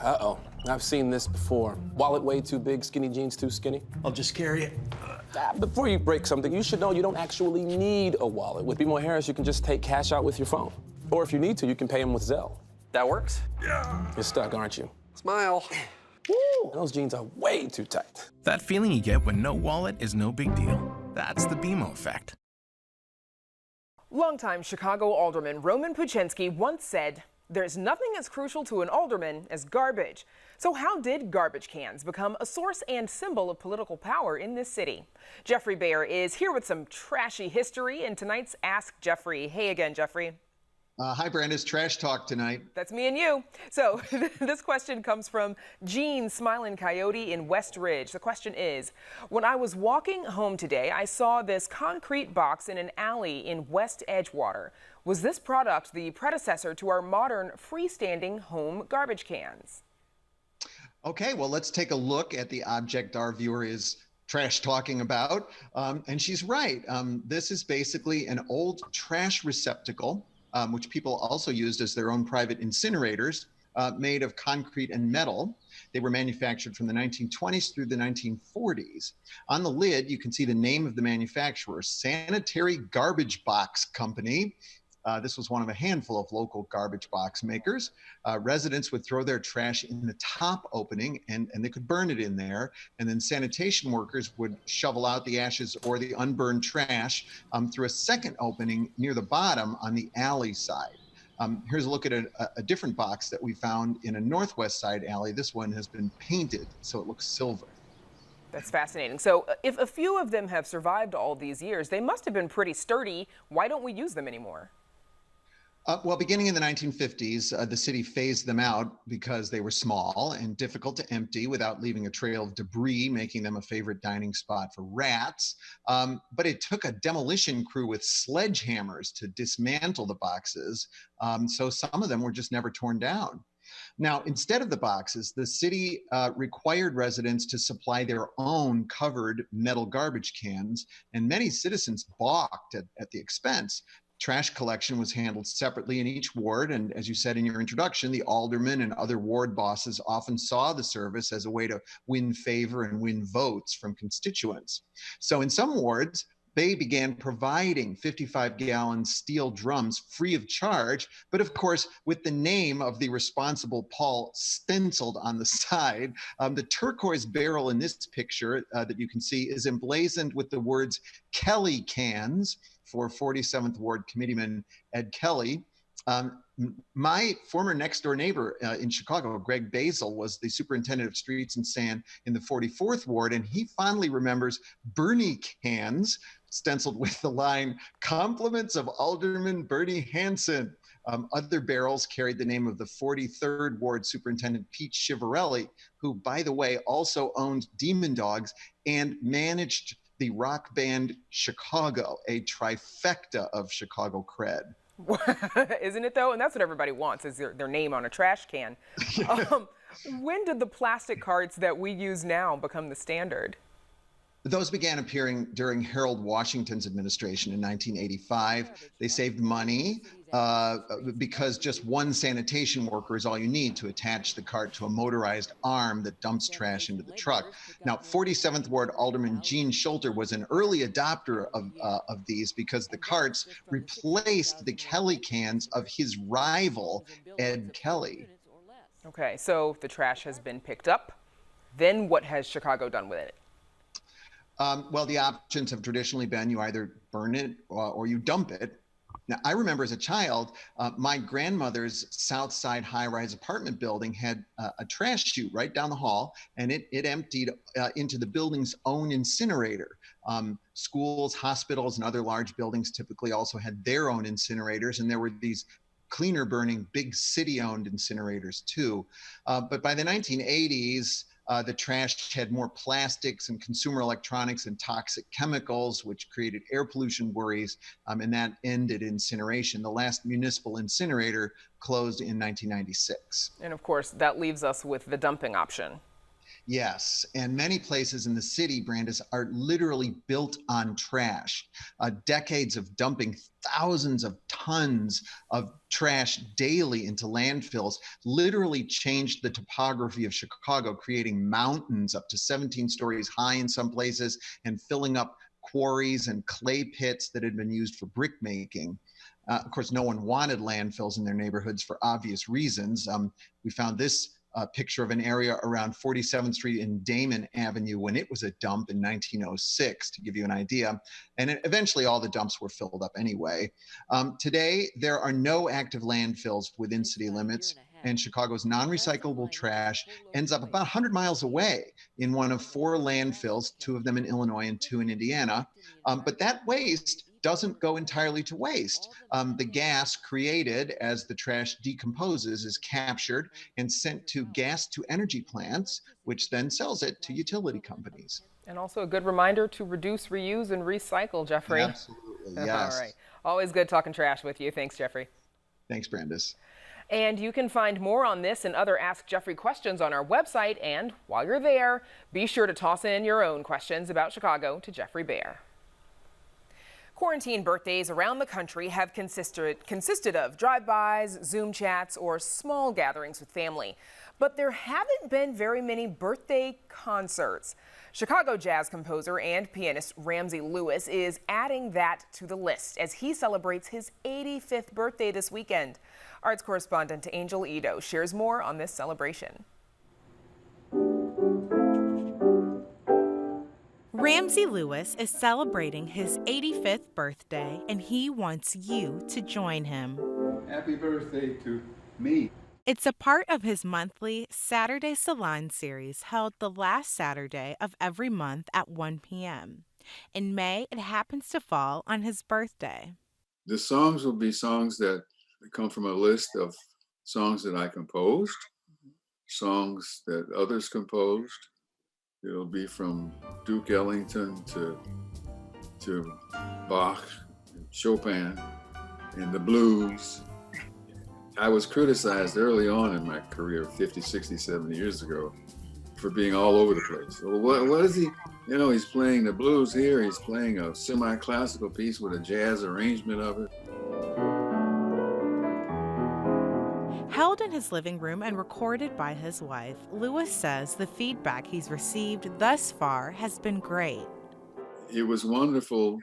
Uh-oh, I've seen this before. Wallet way too big, skinny jeans too skinny. I'll just carry it. Before you break something, you should know you don't actually need a wallet. With BMO Harris, you can just take cash out with your phone. Or if you need to, you can pay them with Zelle. That works? Yeah. You're stuck, aren't you? Smile. Woo, those jeans are way too tight. That feeling you get when no wallet is no big deal. That's the BMO effect. Longtime Chicago Alderman Roman Puchinski once said, "There's nothing as crucial to an alderman as garbage." So how did garbage cans become a source and symbol of political power in this city? Geoffrey Bear is here with some trashy history in tonight's Ask Geoffrey. Hey again, Geoffrey. Hi, Brandis. Trash talk tonight. That's me and you. So this question comes from Gene Smilin' Coyote in West Ridge. The question is, when I was walking home today, I saw this concrete box in an alley in West Edgewater. Was this product the predecessor to our modern freestanding home garbage cans? Okay, well, let's take a look at the object our viewer is trash talking about. And she's right. This is basically an old trash receptacle, which people also used as their own private incinerators, made of concrete and metal. They were manufactured from the 1920s through the 1940s. On the lid, you can see the name of the manufacturer, Sanitary Garbage Box Company. This was one of a handful of local garbage box makers. Residents would throw their trash in the top opening and they could burn it in there. And then sanitation workers would shovel out the ashes or the unburned trash through a second opening near the bottom on the alley side. Here's a look at a different box that we found in a northwest side alley. This one has been painted, so it looks silver. That's fascinating. So if a few of them have survived all these years, they must have been pretty sturdy. Why don't we use them anymore? Well, beginning in the 1950s, the city phased them out because they were small and difficult to empty without leaving a trail of debris, making them a favorite dining spot for rats. But it took a demolition crew with sledgehammers to dismantle the boxes. So some of them were just never torn down. Now, instead of the boxes, the city required residents to supply their own covered metal garbage cans, and many citizens balked at the expense. Trash collection was handled separately in each ward, and as you said in your introduction, the aldermen and other ward bosses often saw the service as a way to win favor and win votes from constituents. So in some wards, they began providing 55-gallon steel drums free of charge, but of course, with the name of the responsible Paul stenciled on the side. The turquoise barrel in this picture that you can see is emblazoned with the words Kelly cans for 47th Ward Committeeman Ed Kelly. My former next door neighbor in Chicago, Greg Basil, was the superintendent of streets and sand in the 44th Ward, and he fondly remembers Bernie cans stenciled with the line, "Compliments of Alderman Bernie Hansen." Other barrels carried the name of the 43rd Ward Superintendent Pete Chivarelli, who, by the way, also owned Demon Dogs and managed the rock band Chicago, a trifecta of Chicago cred. Isn't it though? And that's what everybody wants, is their name on a trash can. When did the plastic carts that we use now become the standard? Those began appearing during Harold Washington's administration in 1985. They saved money because just one sanitation worker is all you need to attach the cart to a motorized arm that dumps trash into the truck. Now, 47th Ward Alderman Gene Schulter was an early adopter of these because the carts replaced the Kelly cans of his rival, Ed Kelly. Okay, so the trash has been picked up. Then what has Chicago done with it? Well, the options have traditionally been you either burn it or you dump it. Now, I remember as a child, my grandmother's South Side high-rise apartment building had a trash chute right down the hall, and it emptied into the building's own incinerator. Schools, hospitals, and other large buildings typically also had their own incinerators, and there were these cleaner burning big city-owned incinerators too. But by the 1980s, the trash had more plastics and consumer electronics and toxic chemicals, which created air pollution worries, and that ended incineration. The last municipal incinerator closed in 1996. And of course, that leaves us with the dumping option. Yes, and many places in the city, Brandis, are literally built on trash. Decades of dumping thousands of tons of trash daily into landfills literally changed the topography of Chicago, creating mountains up to 17 stories high in some places and filling up quarries and clay pits that had been used for brick making. Of course, no one wanted landfills in their neighborhoods for obvious reasons. We found this picture of an area around 47th Street and Damon Avenue when it was a dump in 1906, to give you an idea. And eventually all the dumps were filled up anyway. Today, there are no active landfills within city limits, and Chicago's non-recyclable trash ends up about 100 miles away in one of 4 landfills, 2 of them in Illinois and 2 in Indiana. But that waste doesn't go entirely to waste. The gas created as the trash decomposes is captured and sent to gas to energy plants, which then sells it to utility companies. And also a good reminder to reduce, reuse, and recycle, Geoffrey. Absolutely, yes. All right. Always good talking trash with you. Thanks, Geoffrey. Thanks, Brandis. And you can find more on this and other Ask Geoffrey questions on our website. And while you're there, be sure to toss in your own questions about Chicago to Geoffrey Bear. Quarantine birthdays around the country have consisted of drive-bys, Zoom chats, or small gatherings with family. But there haven't been very many birthday concerts. Chicago jazz composer and pianist Ramsey Lewis is adding that to the list as he celebrates his 85th birthday this weekend. Arts correspondent Angel Ito shares more on this celebration. Ramsey Lewis is celebrating his 85th birthday, and he wants you to join him. Happy birthday to me. It's a part of his monthly Saturday Salon series held the last Saturday of every month at 1 p.m. In May, it happens to fall on his birthday. The songs will be songs that come from a list of songs that I composed, songs that others composed. It'll be from Duke Ellington to Bach, Chopin, and the blues. I was criticized early on in my career, 50, 60, 70 years ago, for being all over the place. Well, what is he? You know, he's playing the blues here, he's playing a semi-classical piece with a jazz arrangement of it. Held in his living room and recorded by his wife, Lewis says the feedback he's received thus far has been great. It was wonderful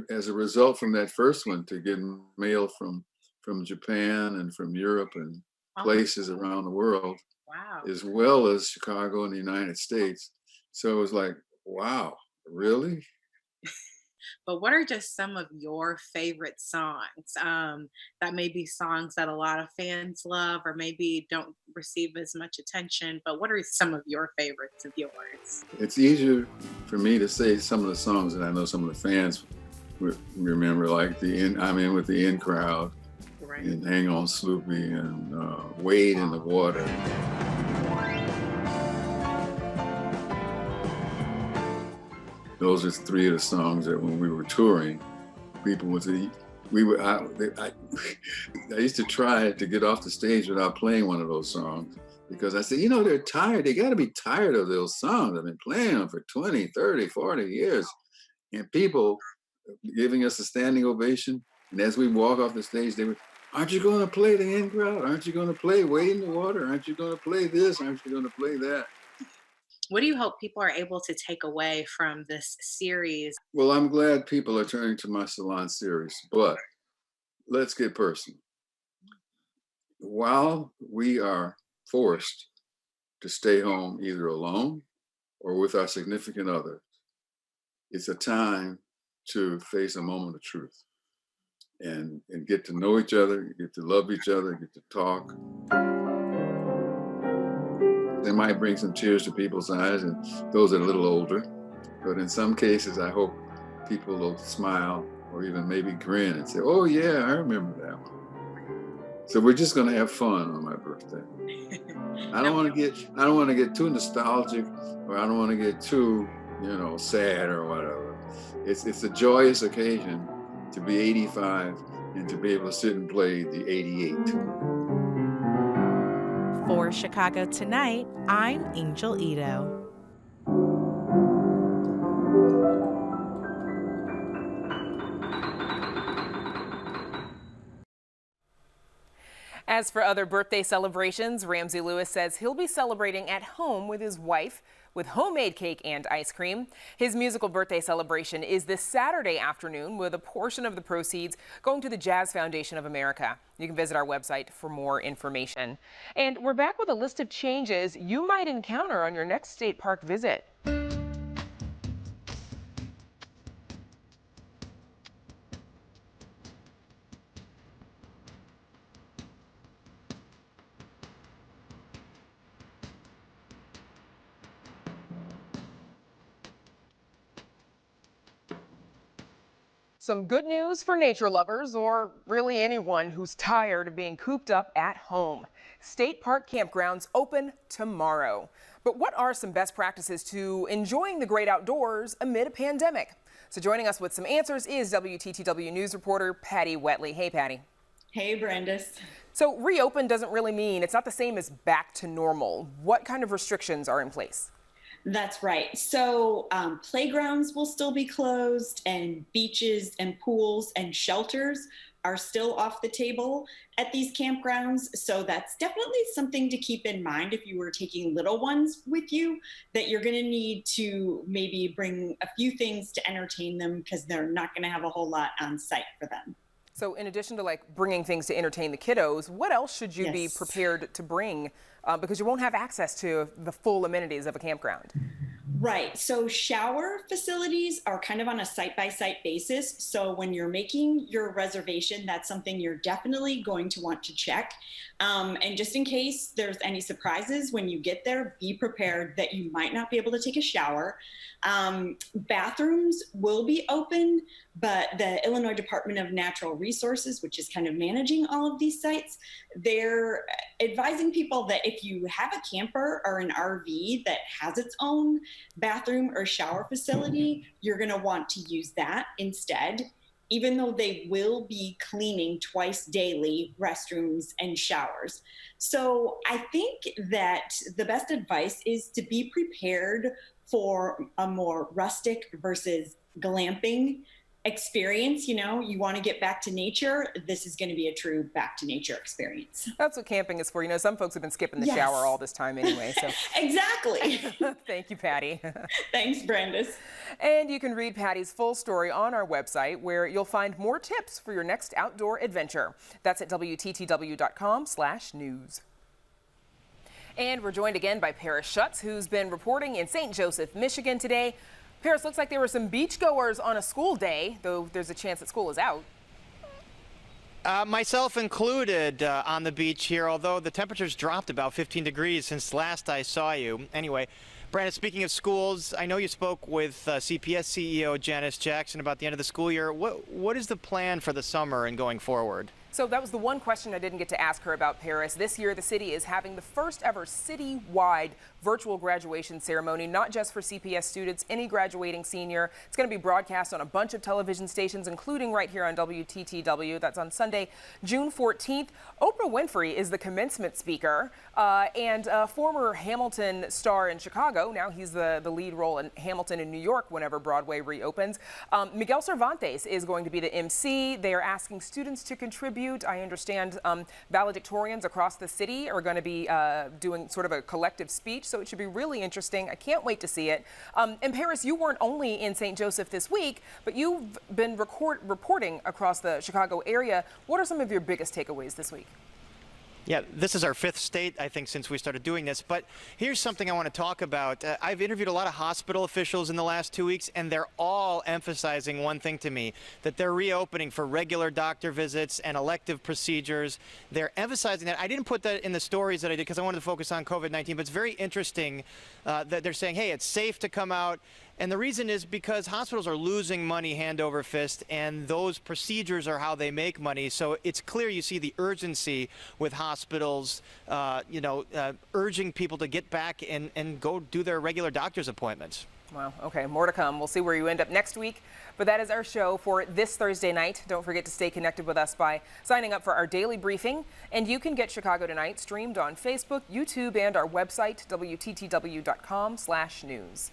as a result from that first one to get mail from Japan and from Europe and places around the world, as well as Chicago and the United States. So it was like, wow, really? But what are just some of your favorite songs that may be songs that a lot of fans love or maybe don't receive as much attention, but what are some of your favorites of yours? It's easier for me to say some of the songs that I know some of the fans remember, like I'm In With the In Crowd, right, and Hang On Sloopy, and Wade in the Water. Those are 3 of the songs that when we were touring, people would say, I used to try to get off the stage without playing one of those songs because I said, you know, they're tired. They got to be tired of those songs. I've been playing them for 20, 30, 40 years. And people giving us a standing ovation. And as we walk off the stage, they were, aren't you going to play the In Crowd? Aren't you going to play Wade in the Water? Aren't you going to play this? Aren't you going to play that? What do you hope people are able to take away from this series? Well, I'm glad people are turning to my salon series, but let's get personal. While we are forced to stay home either alone or with our significant other, it's a time to face a moment of truth and get to know each other, get to love each other, get to talk. They might bring some tears to people's eyes, and those that are a little older. But in some cases, I hope people will smile or even maybe grin and say, oh yeah, I remember that one. So we're just going to have fun on my birthday. I don't want to get too nostalgic, or I don't want to get too, sad or whatever. It's a joyous occasion to be 85 and to be able to sit and play the 88. For Chicago Tonight, I'm Angel Ito. As for other birthday celebrations, Ramsey Lewis says he'll be celebrating at home with his wife with homemade cake and ice cream. His musical birthday celebration is this Saturday afternoon, with a portion of the proceeds going to the Jazz Foundation of America. You can visit our website for more information. And we're back with a list of changes you might encounter on your next state park visit. Some good news for nature lovers, or really anyone who's tired of being cooped up at home. State park campgrounds open tomorrow. But what are some best practices to enjoying the great outdoors amid a pandemic? So joining us with some answers is WTTW News reporter Patty Wetley. Hey, Patty. Hey, Brandis. So reopen doesn't really mean it's not the same as back to normal. What kind of restrictions are in place? That's right. So playgrounds will still be closed, and beaches and pools and shelters are still off the table at these campgrounds. So that's definitely something to keep in mind if you were taking little ones with you, that you're going to need to maybe bring a few things to entertain them, because they're not going to have a whole lot on site for them. So in addition to bringing things to entertain the kiddos, what else should you be prepared to bring? Because you won't have access to the full amenities of a campground. Right. So shower facilities are kind of on a site-by-site basis. So when you're making your reservation, that's something you're definitely going to want to check. And just in case there's any surprises when you get there, be prepared that you might not be able to take a shower. Bathrooms will be open, but the Illinois Department of Natural Resources, which is kind of managing all of these sites, they're advising people that if you have a camper or an RV that has its own bathroom or shower facility, you're going to want to use that instead, even though they will be cleaning twice daily restrooms and showers. So I think that the best advice is to be prepared for a more rustic versus glamping experience. You want to get back to nature. This is going to be a true back to nature experience. That's what camping is for. Some folks have been skipping the shower all this time anyway. So Exactly. Thank you, Patty. Thanks, Brandis. And you can read Patty's full story on our website, where you'll find more tips for your next outdoor adventure. That's at WTTW.com/news. And we're joined again by Paris Schutz, who's been reporting in St. Joseph, Michigan today. Paris, looks like there were some beachgoers on a school day, though there's a chance that school is out. Myself included on the beach here, although the temperatures dropped about 15 degrees since last I saw you. Anyway, Brandon, speaking of schools, I know you spoke with CPS CEO Janice Jackson about the end of the school year. What is the plan for the summer and going forward? So that was the one question I didn't get to ask her about, Paris. This year, the city is having the first ever city-wide virtual graduation ceremony, not just for CPS students, any graduating senior. It's going to be broadcast on a bunch of television stations, including right here on WTTW. That's on Sunday, June 14th. Oprah Winfrey is the commencement speaker, and a former Hamilton star in Chicago. Now he's the lead role in Hamilton in New York whenever Broadway reopens. Miguel Cervantes is going to be the MC. They are asking students to contribute. I understand valedictorians across the city are going to be doing sort of a collective speech, so it should be really interesting. I can't wait to see it. And Paris, you weren't only in St. Joseph this week, but you've been reporting across the Chicago area. What are some of your biggest takeaways this week? Yeah, this is our fifth state, I think, since we started doing this. But here's something I want to talk about. I've interviewed a lot of hospital officials in the last 2 weeks, and they're all emphasizing one thing to me, that they're reopening for regular doctor visits and elective procedures. They're emphasizing that. I didn't put that in the stories that I did because I wanted to focus on COVID-19, but it's very interesting that they're saying, hey, it's safe to come out And the reason is because hospitals are losing money hand over fist, and those procedures are how they make money. So it's clear you see the urgency with hospitals, urging people to get back and go do their regular doctor's appointments. Wow. Okay, more to come. We'll see where you end up next week. But that is our show for this Thursday night. Don't forget to stay connected with us by signing up for our daily briefing. And you can get Chicago Tonight streamed on Facebook, YouTube, and our website, WTTW.com/news.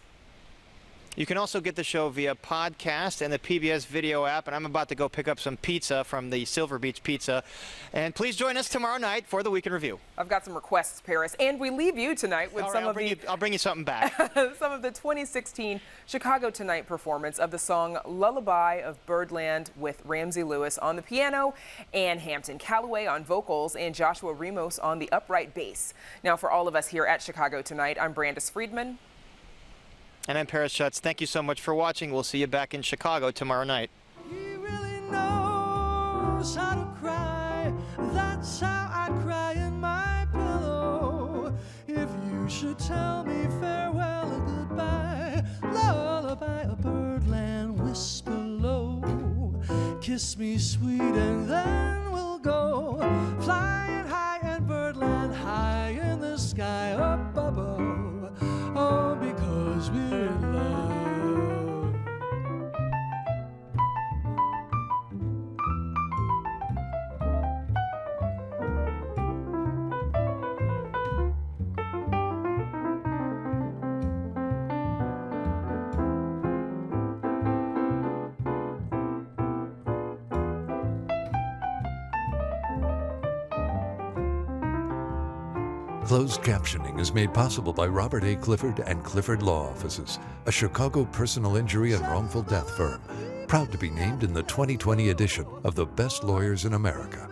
You can also get the show via podcast and the PBS video app. And I'm about to go pick up some pizza from the Silver Beach Pizza. And please join us tomorrow night for the Weekend Review. I've got some requests, Paris. And we leave you tonight with I'll bring you something back. Some of the 2016 Chicago Tonight performance of the song Lullaby of Birdland with Ramsey Lewis on the piano and Hampton Calloway on vocals and Joshua Ramos on the upright bass. Now, for all of us here at Chicago Tonight, I'm Brandis Friedman. And I'm Paris Schutz. Thank you so much for watching. We'll see you back in Chicago tomorrow night. He really knows how to cry. That's how I cry in my pillow. If you should tell me farewell or goodbye, lullaby of birdland, whisper low. Kiss me sweet and then we'll go flying high in birdland, high in the sky up above. Oh, because we're in love. Closed captioning is made possible by Robert A. Clifford and Clifford Law Offices, a Chicago personal injury and wrongful death firm, proud to be named in the 2020 edition of the Best Lawyers in America.